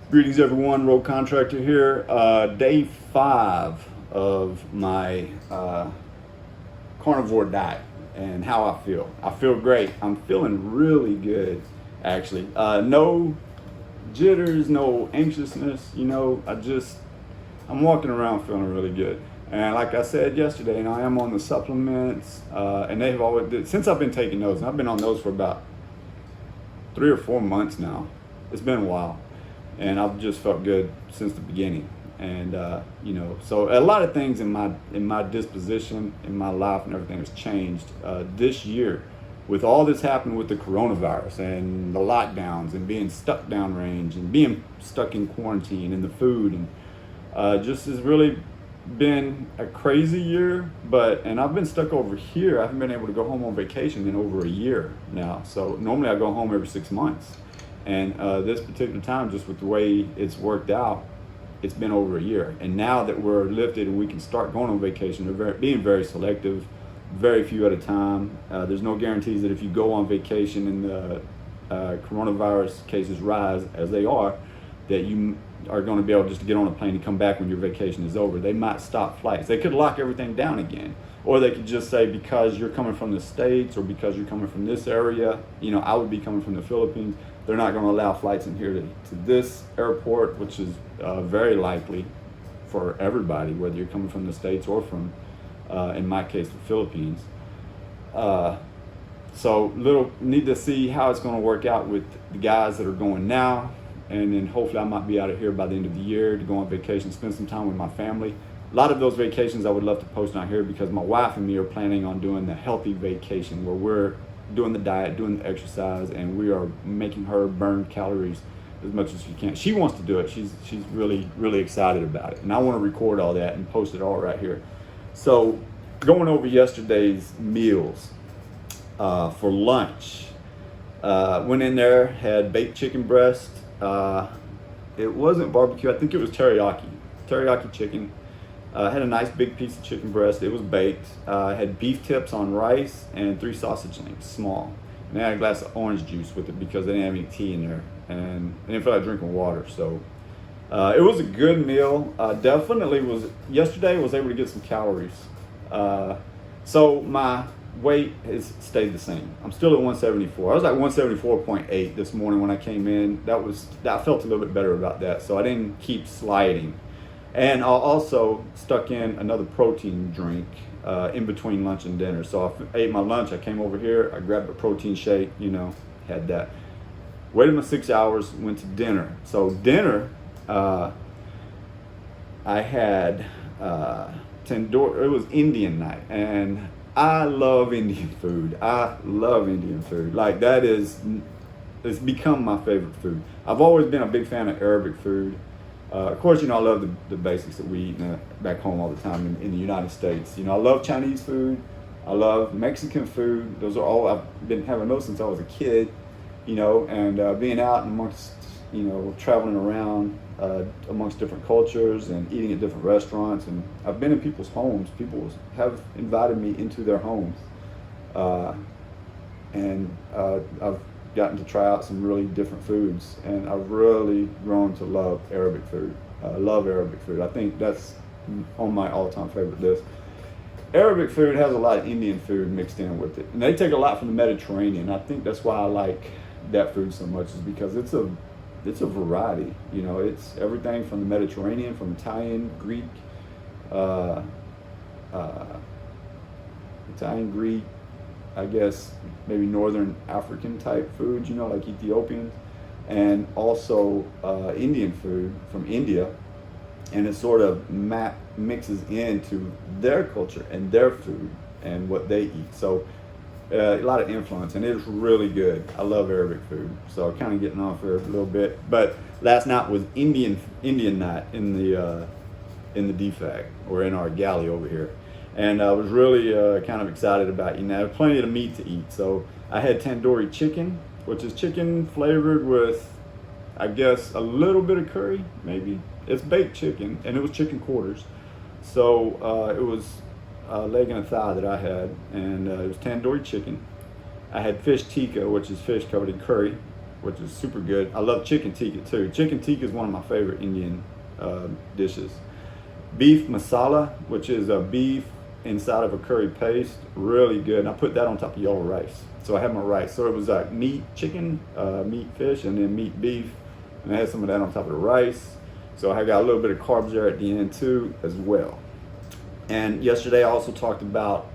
Greetings, everyone. Road Contractor here. Day 5 of my carnivore diet and how I feel. I feel great. I'm feeling really good, actually. No jitters, no anxiousness. I'm walking around feeling really good. And like I said yesterday, I am on the supplements, and they've always since I've been taking those. And I've been on those for about 3 or 4 months now. It's been a while, and I've just felt good since the beginning. And so a lot of things in my disposition, in my life, and everything has changed this year, with all this happening with the coronavirus and the lockdowns and being stuck downrange and being stuck in quarantine and the food, and just has really been a crazy year. And I've been stuck over here. I haven't been able to go home on vacation in over a year now. So normally I go home every 6 months. And this particular time, just with the way it's worked out, it's been over a year. And now that we're lifted and we can start going on vacation, they're being very selective, very few at a time. There's no guarantees that if you go on vacation and the coronavirus cases rise, as they are, that you are going to be able just to get on a plane and come back when your vacation is over. They might stop flights. They could lock everything down again. Or they could just say, because you're coming from the States or because you're coming from this area, I would be coming from the Philippines, they're not going to allow flights in here to this airport, which is very likely for everybody, whether you're coming from the States or from, in my case, the Philippines. So need to see how it's going to work out with the guys that are going now. And then hopefully I might be out of here by the end of the year to go on vacation, spend some time with my family. A lot of those vacations I would love to post on here because my wife and me are planning on doing the healthy vacation where we're doing the diet, doing the exercise, and we are making her burn calories as much as she can. She wants to do it. She's really, really excited about it. And I want to record all that and post it all right here. So going over yesterday's meals for lunch, went in there, had baked chicken breast. It wasn't barbecue. I think it was teriyaki chicken. Had a nice big piece of chicken breast. It was baked. Had beef tips on rice and 3 sausage links, small. And I had a glass of orange juice with it because they didn't have any tea in there. And I didn't feel like drinking water. So it was a good meal. Yesterday was able to get some calories. So my weight has stayed the same. I'm still at 174. I was like 174.8 this morning when I came in. I felt a little bit better about that. So I didn't keep sliding. And I also stuck in another protein drink in between lunch and dinner. So I ate my lunch, I came over here, I grabbed a protein shake, had that. Waited my 6 hours, went to dinner. So dinner, I had tandoori. It was Indian night, and I love Indian food. Like it's become my favorite food. I've always been a big fan of Arabic food. Of course, I love the basics that we eat back home all the time in the United States. I love Chinese food. I love Mexican food. Those are all, I've been having those since I was a kid, and being out amongst, traveling around amongst different cultures and eating at different restaurants. And I've been in people's homes. People have invited me into their homes. And I've gotten to try out some really different foods, and I've really grown to love Arabic food. I love Arabic food. I think that's on my all-time favorite list. Arabic food has a lot of Indian food mixed in with it, and they take a lot from the Mediterranean. I think that's why I like that food so much, is because it's a variety. It's everything from the Mediterranean, from Italian, Greek, I guess maybe Northern African type foods, like Ethiopian, and also Indian food from India. And it sort of mixes into their culture and their food and what they eat. So a lot of influence, and it's really good. I love Arabic food. So kind of getting off here a little bit. But last night was Indian night in the DFAC, or in our galley over here. And I was really kind of excited about eating that. Plenty of meat to eat. So I had tandoori chicken, which is chicken flavored with, I guess, a little bit of curry, maybe. It's baked chicken, and it was chicken quarters. So it was a leg and a thigh that I had, and it was tandoori chicken. I had fish tikka, which is fish covered in curry, which is super good. I love chicken tikka too. Chicken tikka is one of my favorite Indian dishes. Beef masala, which is a beef inside of a curry paste, really good. And I put that on top of yellow rice. So I had my rice. So it was like meat chicken, meat fish, and then meat beef. And I had some of that on top of the rice. So I got a little bit of carbs there at the end too as well. And yesterday I also talked about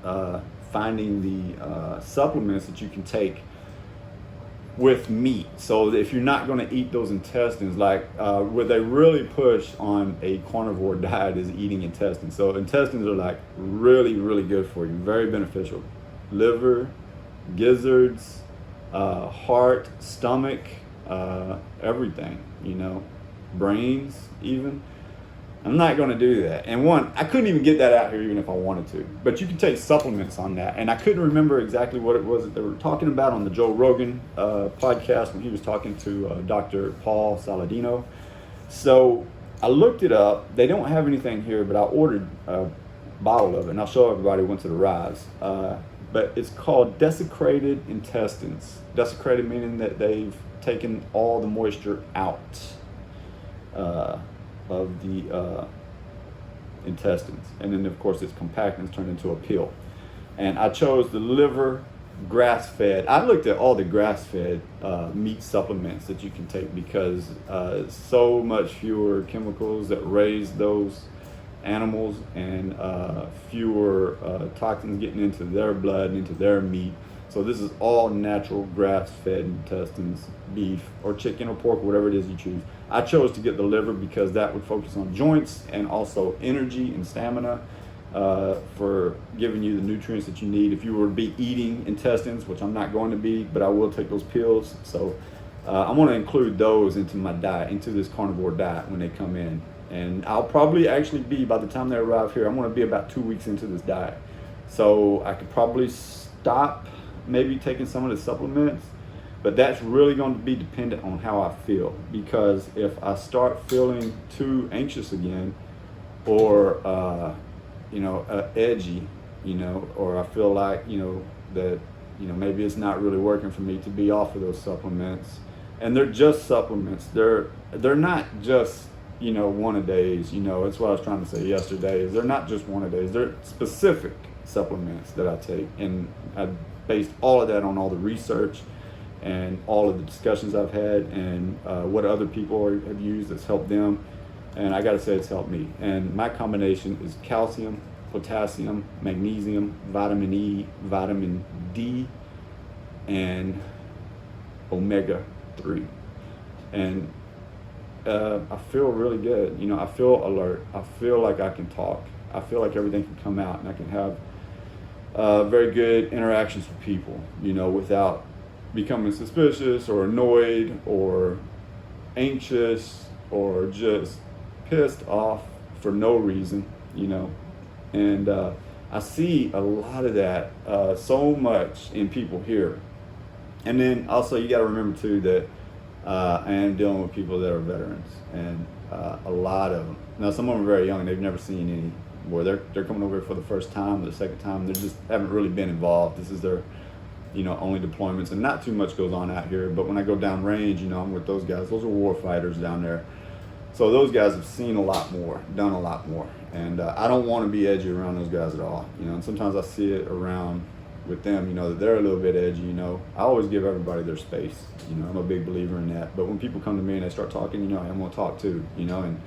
finding the supplements that you can take with meat. So if you're not going to eat those intestines, like what they really push on a carnivore diet is eating intestines. So intestines are like really, really good for you, very beneficial. Liver, gizzards, heart, stomach, everything, you know, brains even. I'm not going to do that. And one, I couldn't even get that out here even if I wanted to. But you can take supplements on that. And I couldn't remember exactly what it was that they were talking about on the Joe Rogan podcast when he was talking to Dr. Paul Saladino. So I looked it up. They don't have anything here, but I ordered a bottle of it. And I'll show everybody once it arrives. But it's called desiccated intestines. Desiccated meaning that they've taken all the moisture out of the intestines, and then of course it's compact and it's turned into a pill. And I chose the liver grass-fed. I looked at all the grass-fed meat supplements that you can take because so much fewer chemicals that raise those animals and fewer toxins getting into their blood and into their meat. So this is all natural grass-fed intestines, beef or chicken or pork, whatever it is you choose. I chose to get the liver because that would focus on joints and also energy and stamina for giving you the nutrients that you need. If you were to be eating intestines, which I'm not going to be, but I will take those pills. So I'm going to include those into my diet, into this carnivore diet when they come in. And I'll probably actually be, by the time they arrive here, I'm going to be about 2 weeks into this diet. So I could probably stop maybe taking some of the supplements, but that's really going to be dependent on how I feel. Because if I start feeling too anxious again, or edgy, or I feel like that maybe it's not really working for me to be off of those supplements, and they're just supplements. They're not just one-a-days. That's what I was trying to say yesterday. Is they're not just one-a-days. They're specific supplements that I take, and I based all of that on all the research and all of the discussions I've had and what other people have used that's helped them. And I gotta say it's helped me. And my combination is calcium, potassium, magnesium, vitamin E, vitamin D, and omega-3. And I feel really good. I feel alert. I feel like I can talk. I feel like everything can come out and I can have very good interactions with people, without becoming suspicious or annoyed or anxious or just pissed off for no reason, And I see a lot of that so much in people here. And then also you got to remember too that I am dealing with people that are veterans, and a lot of them. Now some of them are very young; they've never seen any. Where they're coming over here for the first time, or the second time. They just haven't really been involved. This is their, only deployments, and not too much goes on out here. But when I go down range, I'm with those guys. Those are war fighters down there. So those guys have seen a lot more, done a lot more, and I don't want to be edgy around those guys at all. And sometimes I see it around with them, that they're a little bit edgy. I always give everybody their space. I'm a big believer in that. But when people come to me and they start talking, I'm gonna talk too. And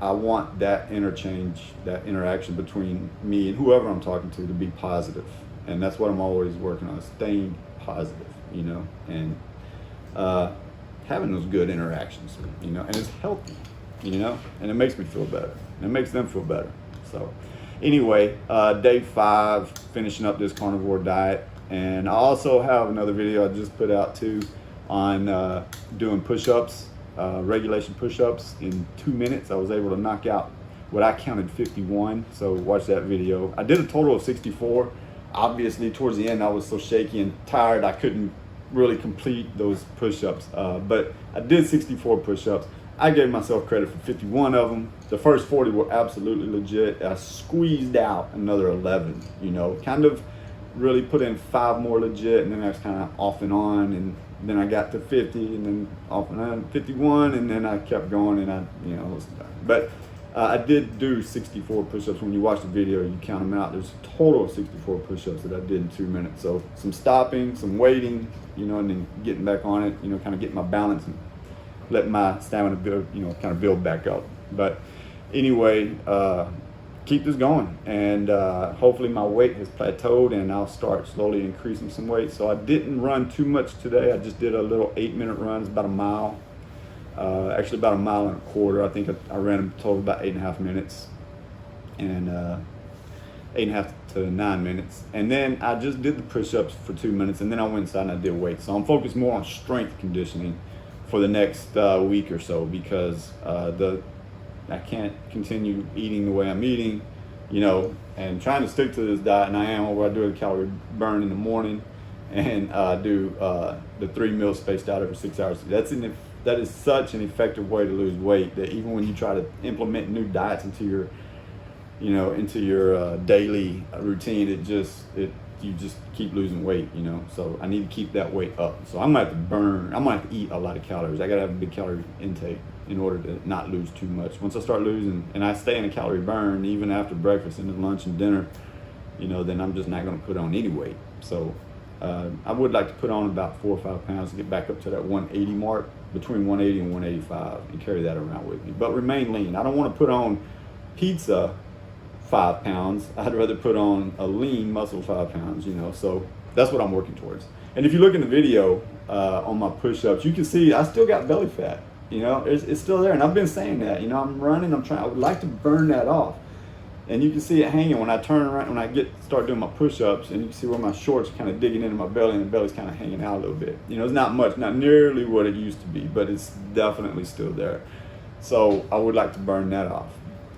I want that interchange, that interaction between me and whoever I'm talking to be positive. And that's what I'm always working on, staying positive, and having those good interactions, and it's healthy, and it makes me feel better, and it makes them feel better. So anyway, day 5, finishing up this carnivore diet. And I also have another video I just put out too on doing push-ups. Regulation push-ups in 2 minutes. I was able to knock out what I counted 51, so watch that video. I did a total of 64. Obviously towards the end I was so shaky and tired I couldn't really complete those push-ups, but I did 64 push-ups. I gave myself credit for 51 of them. The first 40 were absolutely legit. I squeezed out another 11, kind of really put in 5 more legit, and then I was kind of off and on, and then I got to 50, and then off and on 51, and then I kept going, and but I did do 64 push-ups. When you watch the video, you count them out. There's a total of 64 push-ups that I did in 2 minutes. So some stopping, some waiting, and then getting back on it, kind of getting my balance and letting my stamina build, kind of build back up. But anyway, keep this going, and hopefully my weight has plateaued, and I'll start slowly increasing some weight. So I didn't run too much today. I just did a little 8-minute run. It's about a mile, actually about a mile and a quarter. I think I ran a total of about 8.5 minutes, and 8.5 to 9 minutes. And then I just did the push-ups for 2 minutes, and then I went inside and I did weights. So I'm focused more on strength conditioning for the next week or so, because I can't continue eating the way I'm eating, and trying to stick to this diet. And I am, where I do a calorie burn in the morning, and do the 3 meals spaced out over 6 hours. That is such an effective way to lose weight, that even when you try to implement new diets into your daily routine, you just keep losing weight, So I need to keep that weight up. So I'm gonna have to eat a lot of calories. I gotta have a big calorie intake in order to not lose too much. Once I start losing, and I stay in a calorie burn even after breakfast and then lunch and dinner, then I'm just not gonna put on any weight. So I would like to put on about 4 or 5 pounds to get back up to that 180 mark, between 180 and 185, and carry that around with me. But remain lean. I don't want to put on pizza 5 pounds. I'd rather put on a lean muscle 5 pounds, so that's what I'm working towards. And if you look in the video on my push-ups, you can see I still got belly fat. It's still there, and I've been saying that. I'm running. I would like to burn that off, and you can see it hanging when I turn around, when I start doing my push-ups, and you can see where my shorts are kind of digging into my belly, and the belly's kind of hanging out a little bit. It's not much, not nearly what it used to be, but it's definitely still there. So I would like to burn that off.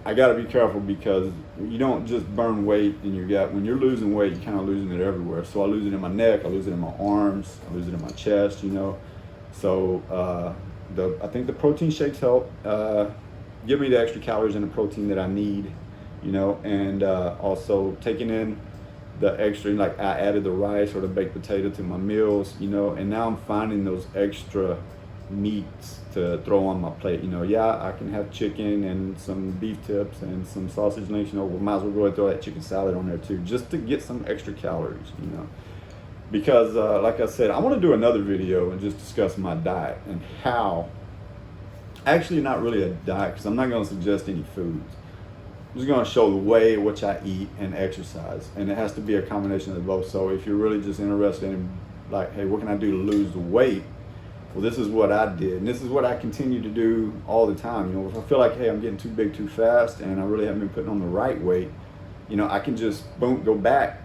I got to be careful, because you don't just burn weight in your gut. When you're losing weight, you're kind of losing it everywhere. So I lose it in my neck, I lose it in my arms, I lose it in my chest, So I think the protein shakes help give me the extra calories and the protein that I need, and also taking in the extra, like I added the rice or the baked potato to my meals, and now I'm finding those extra meats to throw on my plate. I can have chicken and some beef tips and some sausage links, we might as well go and throw that chicken salad on there too, just to get some extra calories, because like I said, I want to do another video and just discuss my diet and how, actually not really a diet, because I'm not going to suggest any foods. I'm just going to show the way in which I eat and exercise, and it has to be a combination of both. So if you're really just interested in, like, hey, what can I do to lose the weight? Well, this is what I did, and this is what I continue to do all the time. If I feel like, hey, I'm getting too big too fast and I really haven't been putting on the right weight, I can just go back,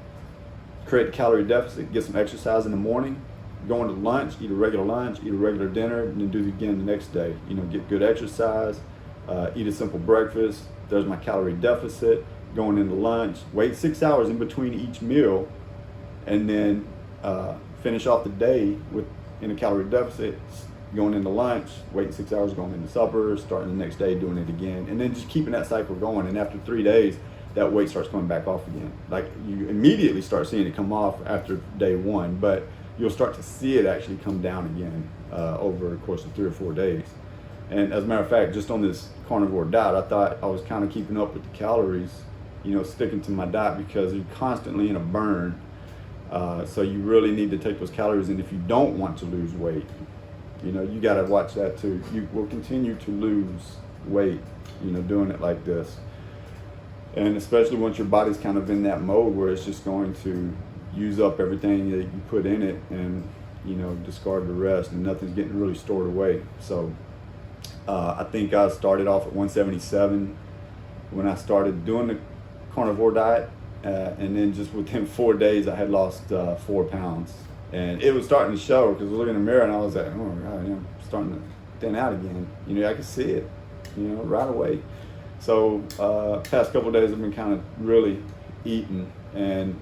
create a calorie deficit, get some exercise in the morning, go into lunch, eat a regular lunch, eat a regular dinner, and then do it again the next day. Get good exercise, eat a simple breakfast. There's my calorie deficit. Going into lunch, wait 6 hours in between each meal, and then finish off the day in a calorie deficit, going into lunch, waiting 6 hours, going into supper, starting the next day, doing it again, and then just keeping that cycle going. And after 3 days, that weight starts coming back off again. Like, you immediately start seeing it come off after day 1, but you'll start to see it actually come down again over the course of 3 or 4 days. And as a matter of fact, just on this carnivore diet, I thought I was kind of keeping up with the calories, sticking to my diet, because you're constantly in a burn. So you really need to take those calories in if you don't want to lose weight. You got to watch that too. You will continue to lose weight, doing it like this. And especially once your body's kind of in that mode where it's just going to use up everything that you put in it, and discard the rest, and nothing's getting really stored away. So I think I started off at 177 when I started doing the carnivore diet, and then just within 4 days I had lost 4 pounds, and it was starting to show, because I was looking in the mirror and I was like, oh my God, I'm starting to thin out again. I could see it, right away. So past couple of days I've been kind of really eating, and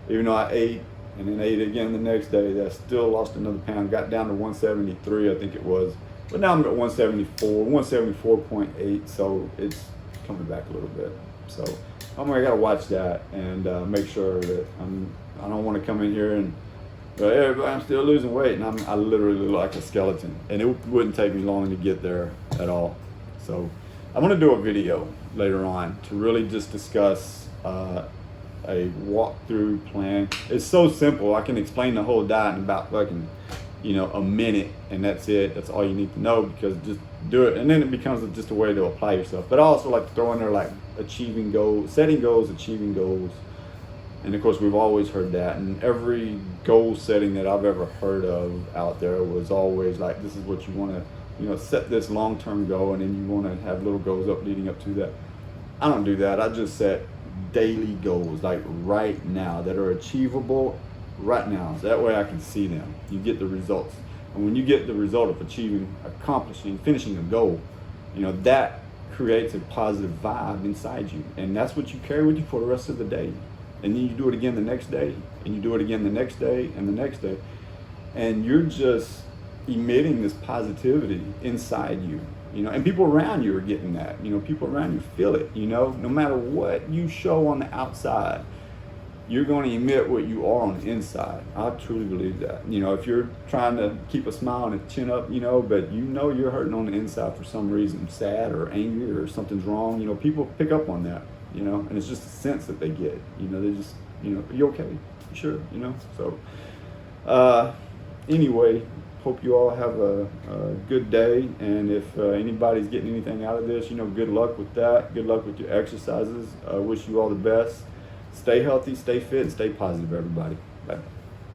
even though I ate and then ate again the next day, I still lost another pound, got down to 173 I think it was, but now I'm at 174, 174.8, so it's coming back a little bit. So I gotta watch that and make sure that I don't want to come in here and But everybody, I'm still losing weight, and I literally look like a skeleton. And it wouldn't take me long to get there at all. So I'm going to do a video later on to really just discuss a walkthrough plan. It's so simple. I can explain the whole diet in about fucking, a minute, and that's it. That's all you need to know, because just do it, and then it becomes just a way to apply yourself. But I also like to throw in there like achieving goals, setting goals, achieving goals. And of course, we've always heard that, and every goal setting that I've ever heard of out there was always like, this is what you want to, set this long-term goal, and then you want to have little goals leading up to that. I don't do that. I just set daily goals, like right now, that are achievable right now. So that way I can see them. You get the results. And when you get the result of achieving, accomplishing, finishing a goal, that creates a positive vibe inside you. And that's what you carry with you for the rest of the day. And then you do it again the next day, and you do it again the next day, and the next day. And you're just emitting this positivity inside you, and people around you are getting that. People around you feel it, no matter what you show on the outside, you're going to emit what you are on the inside. I truly believe that. If you're trying to keep a smile and a chin up, but you're hurting on the inside for some reason, sad or angry or something's wrong, people pick up on that. And it's just a sense that they get, they just, are you okay? You sure? So, anyway, hope you all have a good day. And if anybody's getting anything out of this, good luck with that. Good luck with your exercises. I wish you all the best. Stay healthy, stay fit, and stay positive, everybody. Bye.